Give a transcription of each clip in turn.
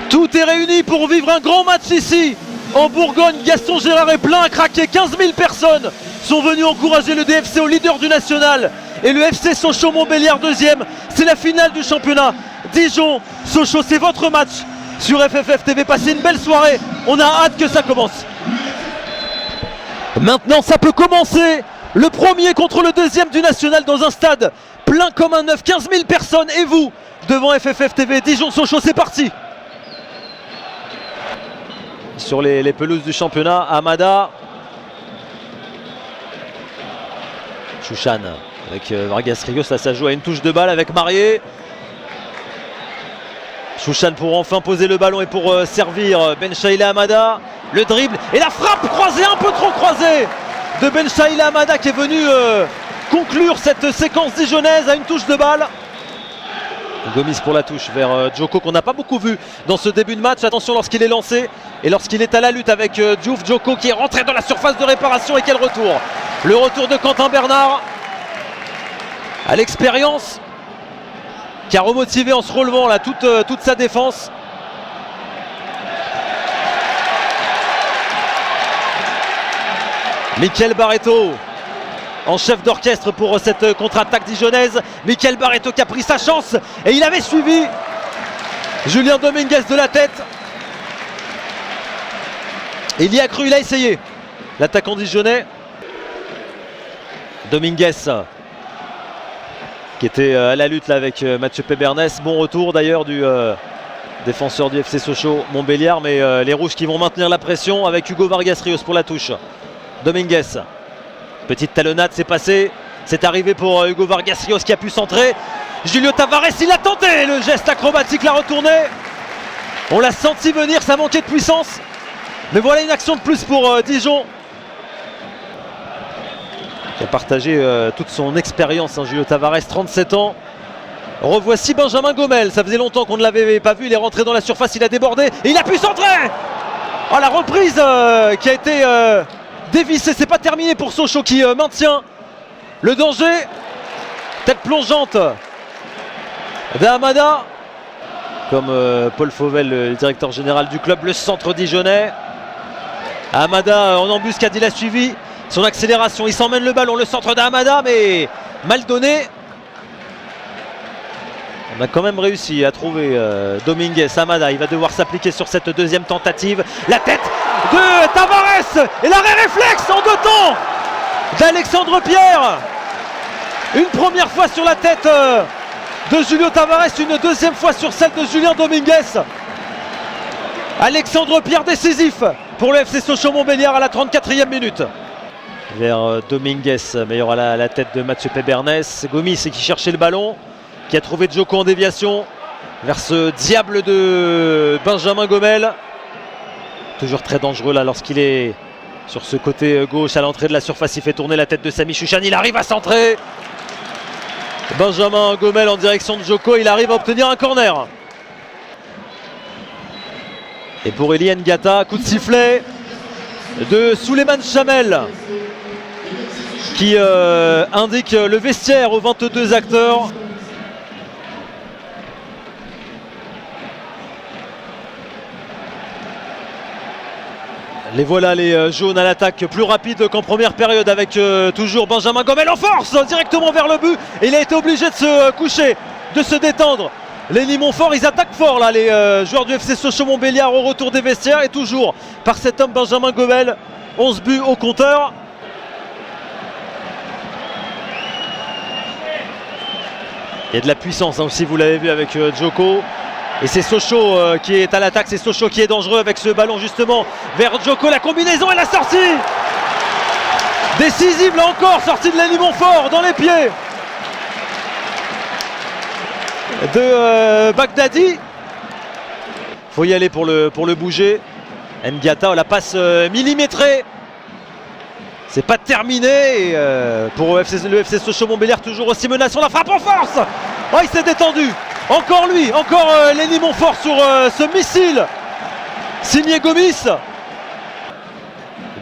Tout est réuni pour vivre un grand match ici en Bourgogne. Gaston Gérard est plein à craquer. 15 000 personnes sont venues encourager le DFC au leader du national et le FC Sochaux-Montbéliard deuxième. C'est la finale du championnat. Dijon-Sochaux, c'est votre match sur FFF TV. Passez une belle soirée. On a hâte que ça commence. Maintenant, ça peut commencer. Le premier contre le deuxième du national dans un stade plein comme un œuf. 15 000 personnes et vous devant FFF TV. Dijon-Sochaux, c'est parti. Sur les pelouses du championnat, Amada. Chouchan avec Vargas Rios. Là, ça joue à une touche de balle avec Marié. Chouchan pour enfin poser le ballon et pour servir Benchaïla Amada. Le dribble et la frappe croisée, un peu trop croisée de Benchaïla Amada qui est venu conclure cette séquence dijonnaise à une touche de balle. Gomis pour la touche vers Djoko qu'on n'a pas beaucoup vu dans ce début de match. Attention lorsqu'il est lancé et lorsqu'il est à la lutte avec Diouf. Djoko qui est rentré dans la surface de réparation et quel retour. Le retour de Quentin Bernard à l'expérience qui a remotivé en se relevant là toute sa défense. Michael Barreto en chef d'orchestre pour cette contre-attaque dijonnaise. Michael Barreto qui a pris sa chance et il avait suivi Julien Dominguez de la tête. Il y a cru, il a essayé. L'attaquant dijonnais. Dominguez qui était à la lutte là avec Mathieu Pébernes. Bon retour d'ailleurs du défenseur du FC Sochaux-Montbéliard, mais les rouges qui vont maintenir la pression avec Hugo Vargas Rios pour la touche. Dominguez. Petite talonnade, c'est passé. C'est arrivé pour Hugo Vargas Rios qui a pu centrer. Julio Tavares, il a tenté le geste acrobatique, l'a retourné. On l'a senti venir, ça manquait de puissance. Mais voilà une action de plus pour Dijon. Qui a partagé toute son expérience, Julio Tavares, 37 ans. Revoici Benjamin Gomel. Ça faisait longtemps qu'on ne l'avait pas vu. Il est rentré dans la surface, il a débordé et il a pu centrer. Oh, la reprise qui a été dévissée. C'est pas terminé pour Sochaux qui maintient le danger. Tête plongeante d'Amada. Comme Paul Fauvel, le directeur général du club, le centre dijonnais. Amada en embuscade, il a suivi son accélération, il s'emmène le ballon, le centre d'Amada, mais mal donné. On a quand même réussi à trouver Dominguez. Amada, il va devoir s'appliquer sur cette deuxième tentative. La tête de Tavares et l'arrêt réflexe en deux temps d'Alexandre Pierre. Une première fois sur la tête de Julio Tavares, une deuxième fois sur celle de Julien Dominguez. Alexandre Pierre décisif pour le FC Sochaux-Montbéliard à la 34e minute. Vers Dominguez, meilleur à la tête de Mathieu Pébernes. Gomis qui cherchait le ballon, qui a trouvé Djoko en déviation vers ce diable de Benjamin Gomel. Toujours très dangereux là lorsqu'il est sur ce côté gauche à l'entrée de la surface. Il fait tourner la tête de Samy Chouchan, il arrive à centrer. Benjamin Gomel en direction de Djoko, il arrive à obtenir un corner. Et pour Elie Ngata, coup de sifflet de Souleymane Chamel qui indique le vestiaire aux 22 acteurs. Les voilà les jaunes à l'attaque, plus rapide qu'en première période avec toujours Benjamin Gomel en force directement vers le but. Et il a été obligé de se coucher, de se détendre. Lenny Montfort, ils attaquent fort là, les joueurs du FC Sochaux-Montbéliard au retour des vestiaires. Et toujours par cet homme Benjamin Gomel, 11 buts au compteur. Il y a de la puissance hein, aussi, vous l'avez vu avec Djoko. Et c'est Sochaux qui est à l'attaque, c'est Sochaux qui est dangereux avec ce ballon justement vers Djoko. La combinaison et la sortie décisive là encore, sortie de Lenny Montfort dans les pieds de Bagdadi. Faut y aller pour le bouger. Ngata, la passe millimétrée. C'est pas terminé et, pour le FC Sochaux-Montbéliard, toujours aussi menaçant. La frappe en force. Oh, il s'est détendu. Encore lui, encore Lenny Montfort sur ce missile signé Gomis.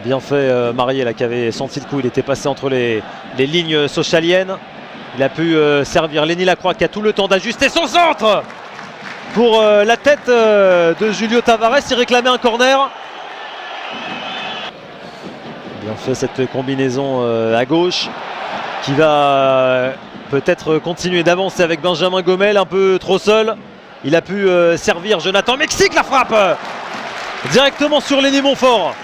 Bien fait Marié là, qui avait senti le coup. Il était passé entre les lignes sochaliennes. Il a pu servir Lenny Lacroix qui a tout le temps d'ajuster son centre pour la tête de Julio Tavares. Il réclamait un corner. Bien fait cette combinaison à gauche qui va peut-être continuer d'avancer avec Benjamin Gomel, un peu trop seul. Il a pu servir Jonathan Mexique, la frappe directement sur Lenny Montfort.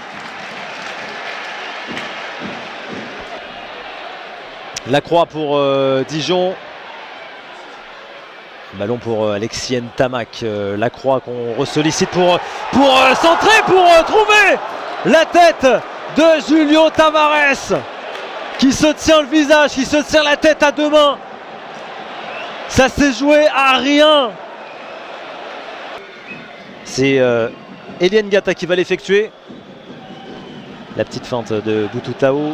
Lacroix pour Dijon. Ballon pour Alexis Ntamak. Lacroix qu'on ressollicite pour centrer, pour trouver la tête de Julio Tavares qui se tient le visage, qui se tient la tête à deux mains. Ça s'est joué à rien. C'est Eliane Gata qui va l'effectuer. La petite feinte de Boutoutao.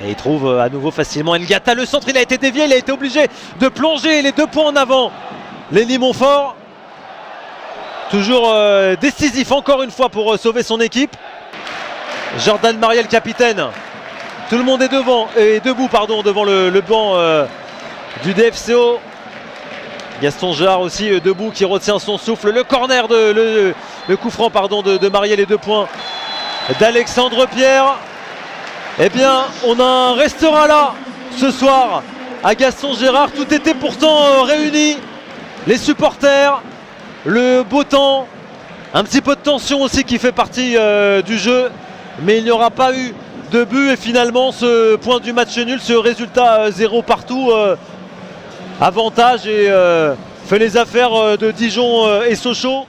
Et il trouve à nouveau facilement Ngata. Le centre, il a été dévié, il a été obligé de plonger les 2 points en avant. Lenny Montfort. Toujours décisif encore une fois pour sauver son équipe. Jordan Mariel, capitaine. Tout le monde est debout devant le banc du DFCO. Gaston Gérard aussi debout qui retient son souffle. Le corner, le coup franc de Mariel, les 2 points d'Alexandre Pierre. Eh bien, on en restera là ce soir à Gaston Gérard. Tout était pourtant réuni. Les supporters, le beau temps, un petit peu de tension aussi qui fait partie du jeu. Mais il n'y aura pas eu de but et finalement ce point du match nul, ce résultat 0 partout, avantage et fait les affaires de Dijon et Sochaux.